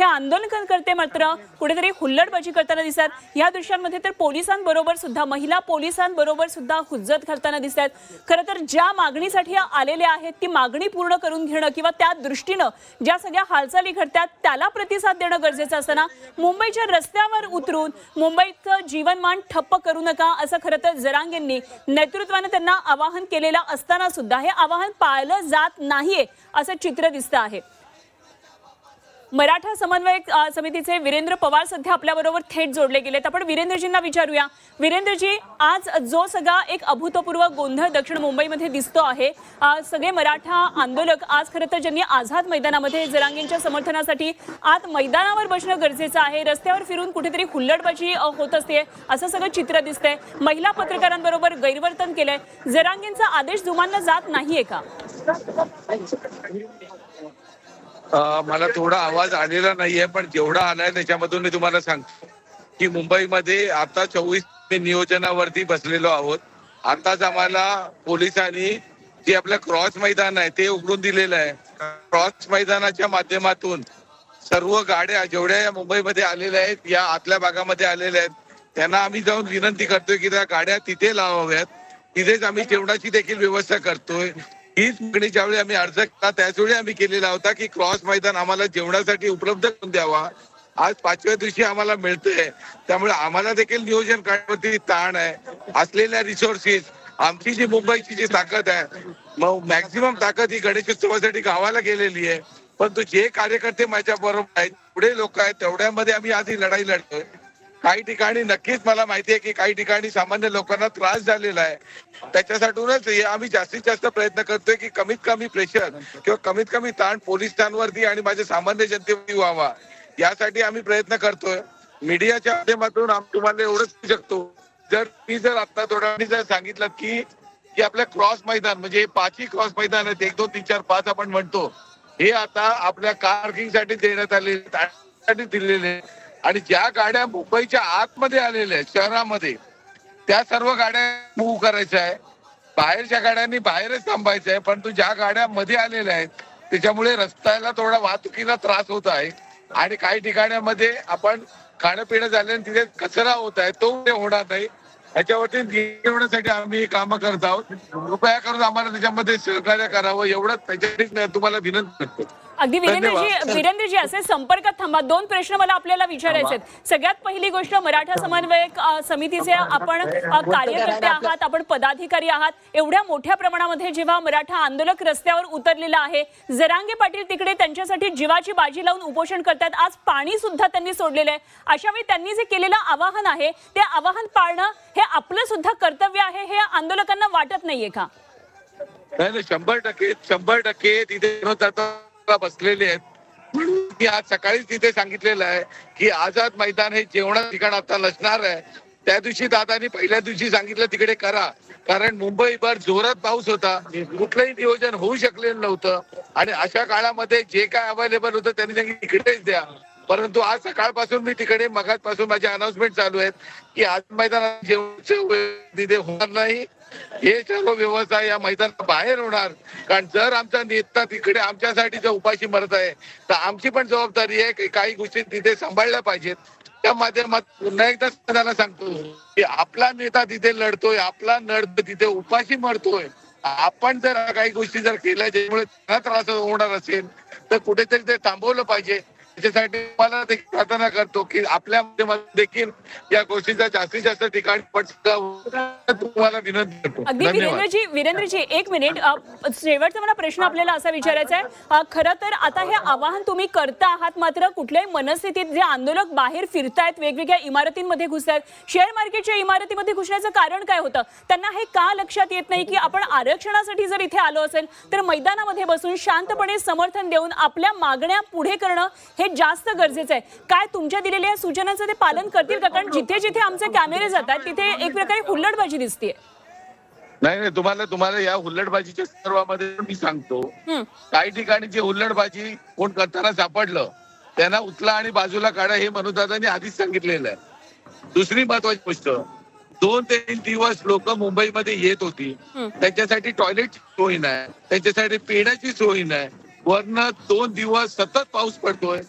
हे आंदोलनकर्ते मात्र कुठेतरी हुल्लडबाजी करताना दिसतात। या दृश्यांमध्ये तर पोलिसांबरोबर सुद्धा महिला पोलिसांबरोबर सुद्धा हुज्जत घालताना दिसतात। खरं तर ज्या मागणीसाठी आलेले आहेत ती मागणी पूर्ण करून घेणं किंवा त्या दृष्टीनं ज्या सगळ्या हालचाली घडतात त्याला प्रतिसाद देणं गरजेचं असताना मुंबईच्या रस्त्यावर उतरून मुंबईचं जीवनमान ठप्प करू नका असं खरं तर जरांगेंनी नेतृत्वाने त्यांना आवाहन केलेलं असताना सुद्धा हे आवाहन पाळलं जात नाहीये असं चित्र दिसतं आहे। मराठा समन्वय समितीचे वीरेंद्र पवार सध्या आपल्याबरोबर थेट जोडले गेलेत। आपण वीरेंद्रजींना विचारूया। वीरेंद्रजी, आज जो सगळा एक अभूतपूर्व गोंधळ दक्षिण मुंबईमध्ये दिसतो आहे, सगळे मराठा आंदोलक आज खरं तर ज्यांनी आझाद मैदानामध्ये जरांगेंच्या समर्थनासाठी आत मैदानावर बसणं गरजेचं आहे, रस्त्यावर फिरून कुठेतरी हुल्लडबाजी होत असते असं सगळं चित्र दिसतंय। महिला पत्रकारांबरोबर गैरवर्तन केलंय। जरांगेंचा आदेश जुमानला जात नाहीये का? मला थोडा आवाज आलेला नाहीये, पण जेवढा आलाय त्याच्यामधून मी तुम्हाला सांगतो की मुंबईमध्ये आता 24 नियोजनावरती बसलेलो आहोत। आताच आम्हाला पोलिसांनी जे आपलं क्रॉस मैदान आहे ते उघडून दिलेलं आहे। क्रॉस मैदानाच्या माध्यमातून सर्व गाड्या जेवढ्या या मुंबईमध्ये आलेल्या आहेत, या आतल्या भागामध्ये आलेल्या आहेत, त्यांना आम्ही जाऊन विनंती करतोय की त्या गाड्या तिथे लावाव्यात। तिथेच आम्ही जेवणाची देखील व्यवस्था करतोय। हीच मागणी ज्यावेळी आम्ही अर्ज केला त्याचवेळी आम्ही केलेला होता की क्रॉस मैदान आम्हाला जेवणासाठी उपलब्ध करून द्यावा। आज 5व्या दिवशी आम्हाला मिळतंय, त्यामुळे आम्हाला देखील नियोजन करण्यावरती ताण आहे। असलेल्या रिसोर्सेस, आमची जी मुंबईची जी ताकद आहे, मग मॅक्झिमम ताकद ही गणेशोत्सवासाठी गावाला गेलेली आहे। परंतु जे कार्यकर्ते माझ्या बरोबर आहेत, पुढे लोक आहेत, तेवढ्यामध्ये आम्ही आज ही लढाई लढतोय। काही ठिकाणी नक्कीच मला माहिती आहे की काही ठिकाणी सामान्य लोकांना त्रास झालेला आहे, त्याच्यासाठीच आम्ही जास्तीत जास्त प्रयत्न करतोय की कमीत कमी प्रेशर किंवा कमीत कमी ताण पोलिसांवरती आणि माझ्या सामान्य जनतेवरती व्हावा, यासाठी आम्ही प्रयत्न करतोय। मीडियाच्या माध्यमातून आम्ही तुम्हाला एवढंच सांगू शकतो, मी आता थोड्या जर सांगितलं की आपल्या क्रॉस मैदान म्हणजे 5ही क्रॉस मैदान आहेत, 1 2 3 4 5 आपण म्हणतो, हे आता आपल्या पार्किंगसाठी देण्यात आलेले दिलेले, आणि ज्या गाड्या मुंबईच्या आतमध्ये आलेल्या आहेत शहरामध्ये त्या सर्व गाड्या मूव्ह करायच्या आहे। बाहेरच्या गाड्यांनी बाहेरच थांबायचं आहे, परंतु ज्या गाड्या मध्ये आलेल्या आहेत त्याच्यामुळे रस्त्याला थोडा वाहतुकीला त्रास होत आहे। आणि काही ठिकाणामध्ये आपण खाणं पिणं झाल्याने तिथे कचरा होत आहे, तो होणार नाही याच्यावरती नियमनासाठी आम्ही कामं करत आहोत। कृपया करून आम्हाला त्याच्यामध्ये सहकार्य करावं एवढंच त्याच्यासाठी तुम्हाला विनंती करतो। अगदी वीरेंद्रजी असे संपर्कात थांबा। 2 प्रश्न मला आपल्याला विचारायचे आहेत। सगळ्यात पहिली गोष्ट, मराठा समन्वय समितीचे आपण कार्यकर्ते आहात, आपण पदाधिकारी आहात, एवढ्या मोठ्या प्रमाणामध्ये जेव्हा मराठा आंदोलक रस्त्यावर उतरलेला आहे, जरांगे पाटील तिकडे त्यांच्यासाठी जीवाची बाजी लावून उपोषण करतात, आज पाणी सुद्धा त्यांनी सोडलेलं आहे, अशा वेळी त्यांनी जे केलेलं आवाहन आहे ते आवाहन पाळणं हे आपलं सुद्धा कर्तव्य आहे, हे आंदोलकांना वाटत नाहीये का? नाही, 100% तिथे बसलेले आहेत। म्हणून मी आज सकाळीच तिथे सांगितलेलं आहे की आझाद मैदान हे जेवणाचं ठिकाण आता नसणार आहे। त्या दिवशी दादानी पहिल्या दिवशी सांगितलं तिकडे करा, कारण मुंबईभर जोरात पाऊस होता, कुठलंही नियोजन होऊ शकलेलं नव्हतं, आणि अशा काळामध्ये जे काय अवेलेबल होतं त्यांनी सांगितलं तिकडेच द्या। परंतु आज सकाळपासून मी तिकडे मगाचपासून माझे अनाउन्समेंट चालू आहेत की आज मैदानात जेवणाची तिथे होणार नाही, हे सर्व व्यवस्था या मैदानात बाहेर होणार। कारण जर आमचा नेता तिकडे आमच्यासाठी जर उपाशी मरत आहे तर आमची पण जबाबदारी आहे की काही गोष्टी तिथे सांभाळल्या पाहिजेत। त्या माध्यमात पुन्हा एकदा त्यांना सांगतो की आपला नेता तिथे लढतोय, आपला नड तिथे उपाशी मरतोय, आपण जर काही गोष्टी जर केल्या ज्यामुळे त्यांना त्रास होणार असेल तर कुठेतरी ते थांबवलं पाहिजे। त्याच्यासाठी मला देखील प्रार्थना करतो की आपल्या माध्यमातून देखील या गोष्टीचा जास्तीत जास्त ठिकाणी तुम्हाला विनंती करतो। अगदी वीरेंद्रजी 1 मिनिट, शेवटचा मला प्रश्न आपल्याला असा विचारायचा आहे, खरं तर आता हे आवाहन तुम्ही करता आहात, मात्र कुठल्याही मनस्थितीत जे आंदोलक बाहेर फिरतायत, वेगवेगळ्या इमारतींमध्ये घुसतायत, शेअर मार्केटच्या इमारतीमध्ये घुसण्याचं कारण काय होतं? त्यांना हे का लक्षात येत नाही की आपण आरक्षणासाठी जर इथे आलो असेल तर मैदानामध्ये बसून शांतपणे समर्थन देऊन आपल्या मागण्या पुढे करणं हे जास्त गरजेचं आहे। काय तुमच्या दिलेल्या सूचनांचं ते पालन करतील का? कारण जिथे जिथे आमचे कॅमेरे जातात तिथे एक प्रकारे हुल्लडबाजी दिसते। नाही, तुम्हाला या हुल्लडबाजीच्या संदर्भामध्ये मी सांगतो, काही ठिकाणी जे हुल्लडबाजी कोण करताना सापडलं त्यांना उचला आणि बाजूला काढा, हे मनोदादांनी आधीच सांगितलेलं आहे। दुसरी महत्वाची गोष्ट, 2 ते 3 दिवस लोक मुंबईमध्ये येत होती, त्यांच्यासाठी टॉयलेटची सोय नाही, त्यांच्यासाठी पिण्याची सोय नाही, वरनं 2 दिवस सतत पाऊस पडतोय,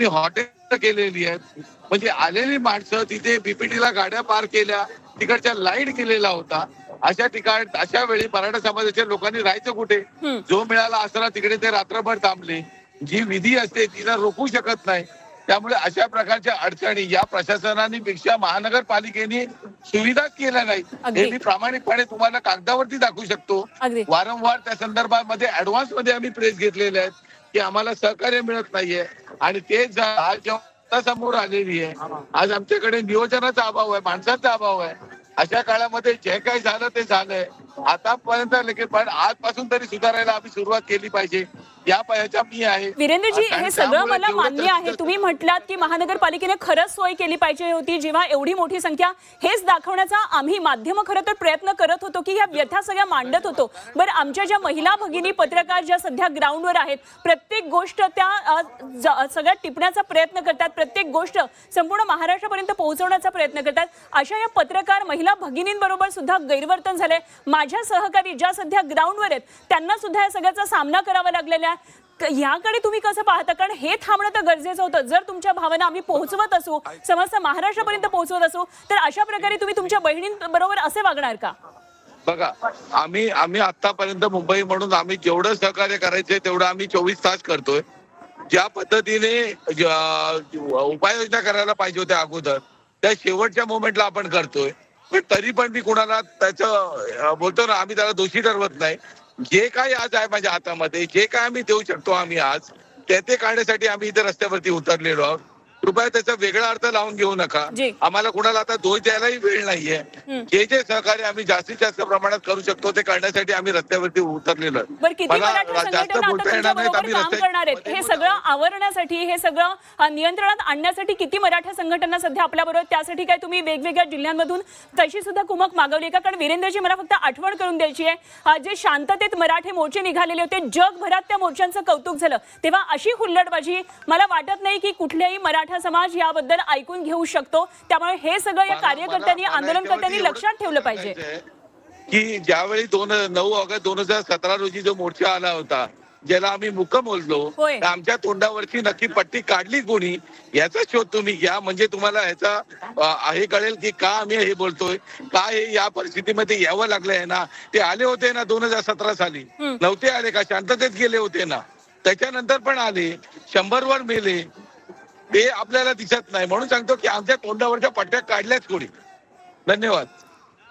मी हॉटेल केलेली आहेत. म्हणजे आलेली माणसं तिथे बीपीटीला गाड्या पार केल्या, तिकडच्या लाईट केलेला होता. अशा वेळी मराठा समाजाच्या लोकांनी राहायचं कुठे? जो मिळाला असला तिकडे ते रात्रभर थांबले. जी विधी असते तिला रोखू शकत नाही. त्यामुळे अशा प्रकारच्या अडचणी या प्रशासनाने पेक्षा महानगरपालिकेने सुविधाच केल्या नाही. हे मी प्रामाणिकपणे तुम्हाला कागदावरती दाखवू शकतो. वारंवार त्या संदर्भामध्ये ऍडव्हान्स मध्ये आम्ही प्रेस घेतलेले आहेत की आम्हाला सहकार्य मिळत नाहीये. आणि तेच आज जेव्हा समोर आलेली आहे, आज आमच्याकडे नियोजनाचा अभाव आहे, माणसाचा अभाव आहे. अशा काळामध्ये जे काही झालं ते झालंय. आतापर्यंत पण आजपासून तरी सुधारायला आम्ही सुरुवात केली पाहिजे. या पायाच्या मी आहे. वीरेंद्रजी, हे सगळं मला मान्य आहे. तुम्ही म्हटलात की महानगरपालिकेने खरंच सोय केली पाहिजे होती. जेव्हा एवढी मोठी संख्या, हेच दाखवण्याचा आम्ही माध्यम खरं तर प्रयत्न करत होतो की या व्यथा सगळ्या मांडत होतो. बरं, आमच्या ज्या महिला भगिनी पत्रकार ज्या सध्या ग्राउंडवर आहेत, प्रत्येक गोष्ट त्या सगळ्या टिपण्याचा प्रयत्न करतात, प्रत्येक गोष्ट संपूर्ण महाराष्ट्रापर्यंत पोहोचवण्याचा प्रयत्न करतात. अशा या पत्रकार महिला भगिनींबरोबर सुद्धा गैरवर्तन झालंय. माझ्या सहकारी ज्या सध्या ग्राउंडवर आहेत त्यांना सुद्धा या सगळ्याचा सामना करावा लागलेला आहे. याकडे तुम्ही कसं पाहता? कारण हे थांबणं तर गरजेचं होतं. जर तुमच्या भावना आम्ही पोहोचवत असू, समस्त महाराष्ट्रापर्यंत पोहोचवत असू, तर अशा प्रकारे तुम्ही तुमच्या बहिणींबरोबर असे वागणार का? बघा, आम्ही आतापर्यंत मुंबई म्हणून आम्ही जेवढं सहकार्य करायचंय तेवढं आम्ही 24 तास करतोय. ज्या पद्धतीने उपाययोजना करायला पाहिजे होत्या अगोदर, त्या शेवटच्या मोमेंटला आपण करतोय. पण तरी पण मी कुणाला त्याचं बोलतो ना, आम्ही त्याला दोषी ठरवत नाही. जे काही आज आहे माझ्या हातामध्ये, जे काय आम्ही देऊ शकतो आम्ही आज ते काढण्यासाठी आम्ही इथे रस्त्यावरती उतरलेलो आहोत. कृपया त्याचा वेगळा अर्थ लावून घेऊ नका. आम्हाला कुणाला आता दोष द्यायलाही वेळ नाहीये. जे सहकार्य आम्ही जास्तीत जास्त प्रमाणात करू शकतो ते करण्यासाठी आम्ही रस्त्यावरती उतरलेलो आहे. हे सगळं आवरण्यासाठी, हे सगळं नियंत्रणात आणण्यासाठी किती मराठा संघटना सध्या आपल्या बरोबर? त्यासाठी काय तुम्ही वेगवेगळ्या जिल्ह्यांमधून तशी सुद्धा कुमक मागवली का? कारण वीरेंद्रजी, मला फक्त आठवण करून द्यायची आहे, जे शांततेत मराठे मोर्चे निघालेले होते, जगभरात त्या मोर्चांचं कौतुक झालं, तेव्हा अशी हुल्लडबाजी मला वाटत नाही की कुठल्याही मराठा समाज याबद्दल ऐकून घेऊ शकतो. त्यामुळे हे सगळं या कार्यकर्त्यांनी, आंदोलनकर्त्यांनी लक्षात ठेवलं पाहिजे की ज्यावेळी 9 ऑगस्ट 2017 रोजी जो मोर्चा आला होता, ज्याला आम्ही मुक बोललो, आमच्या तोंडावरची नक्की पट्टी काढली कोणी याचा शोध तुम्ही घ्या. म्हणजे तुम्हाला ह्याचा हे कळेल की का आम्ही हे बोलतोय, का हे या परिस्थितीमध्ये यावं लागलंय ना. ते आले होते ना 2017 साली, नव्हते आले का? शांततेत गेले होते ना. त्याच्यानंतर पण आले, 100 वर मेले. ते आपल्याला दिसत नाही. म्हणून सांगतो की आमच्या तोंडावरच्या पट्ट्या काढल्याच कोणी. धन्यवाद.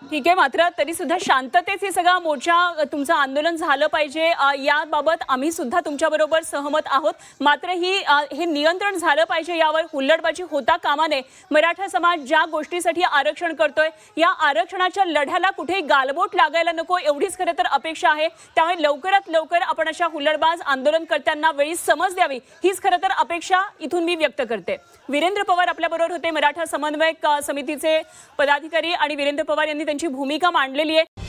ठीक आहे, मात्र तरी सुद्धा शांततेत हे सगळा मोर्चा, तुमचं आंदोलन झालं पाहिजे, याबाबत आम्ही सुद्धा तुमच्या बरोबर सहमत आहोत. मात्र हे नियंत्रण झालं पाहिजे, यावर हुल्लडबाजी होता कामा नये. मराठा समाज ज्या गोष्टीसाठी आरक्षण करतोय, या आरक्षणाच्या लढ्याला कुठेही गालबोट लागायला नको, एवढीच खरं तर अपेक्षा आहे. त्यामुळे लवकरात लवकर आपण अशा हुल्लडबाज आंदोलनकर्त्यांना वेळी समज द्यावी, हीच खरं तर अपेक्षा इथून मी व्यक्त करते. वीरेंद्र पवार आपल्या बरोबर होते, मराठा समन्वयक समितीचे पदाधिकारी, आणि वीरेंद्र पवार यांनी त्यांची भूमिका मांडलेली आहे.